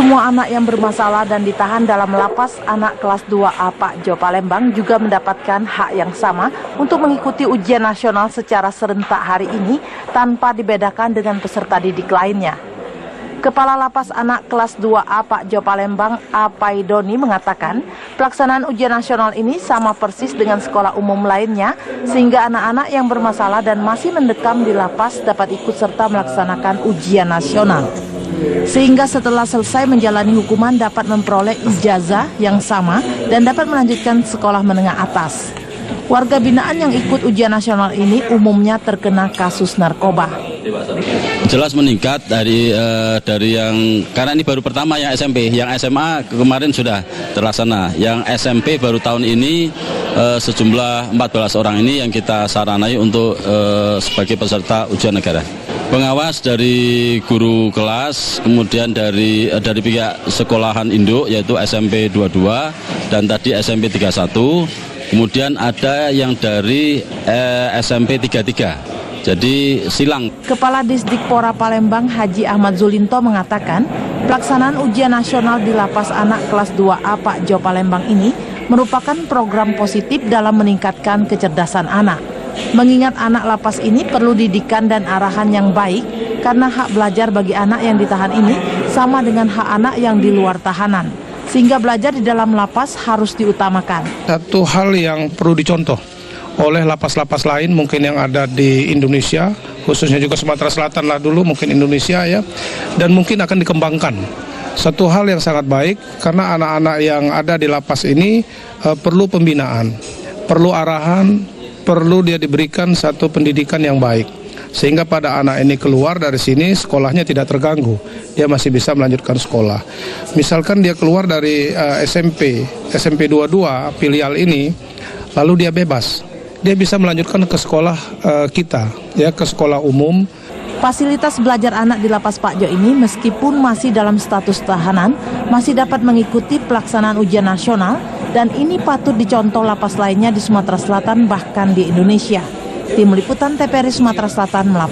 Semua anak yang bermasalah dan ditahan dalam lapas anak kelas 2A Pak Jo Palembang juga mendapatkan hak yang sama untuk mengikuti ujian nasional secara serentak hari ini tanpa dibedakan dengan peserta didik lainnya. Kepala Lapas Anak kelas 2A Pak Jo Palembang, A. Paidoni mengatakan, pelaksanaan ujian nasional ini sama persis dengan sekolah umum lainnya, sehingga anak-anak yang bermasalah dan masih mendekam di lapas dapat ikut serta melaksanakan ujian nasional. Sehingga setelah selesai menjalani hukuman dapat memperoleh ijazah yang sama dan dapat melanjutkan sekolah menengah atas. Warga binaan yang ikut ujian nasional ini umumnya terkena kasus narkoba. Jelas meningkat dari yang, karena ini baru pertama yang SMP, yang SMA kemarin sudah terlaksana, yang SMP baru tahun ini sejumlah 14 orang ini yang kita saranai untuk sebagai peserta ujian negara. Pengawas dari guru kelas, kemudian dari pihak sekolahan induk yaitu SMP 22 dan tadi SMP 31, kemudian ada yang dari SMP 33. Jadi silang. Kepala Disdikpora Palembang Haji Ahmad Zulinto mengatakan, pelaksanaan ujian nasional di Lapas Anak kelas 2A Pak Jo Palembang ini merupakan program positif dalam meningkatkan kecerdasan anak. Mengingat anak lapas ini perlu didikan dan arahan yang baik karena hak belajar bagi anak yang ditahan ini sama dengan hak anak yang di luar tahanan. Sehingga belajar di dalam lapas harus diutamakan. Satu hal yang perlu dicontoh oleh lapas-lapas lain mungkin yang ada di Indonesia, khususnya juga Sumatera Selatan lah dulu, mungkin Indonesia ya, dan mungkin akan dikembangkan. Satu hal yang sangat baik karena anak-anak yang ada di lapas ini perlu pembinaan, perlu arahan, perlu dia diberikan satu pendidikan yang baik. Sehingga pada anak ini keluar dari sini sekolahnya tidak terganggu, dia masih bisa melanjutkan sekolah. Misalkan dia keluar dari SMP 22 filial ini, lalu dia bebas. Dia bisa melanjutkan ke sekolah kita, ya, ke sekolah umum. Fasilitas belajar anak di Lapas Pak Jo ini meskipun masih dalam status tahanan, masih dapat mengikuti pelaksanaan ujian nasional dan ini patut dicontoh lapas lainnya di Sumatera Selatan bahkan di Indonesia. Tim Liputan TVRI Sumatera Selatan melaporkan.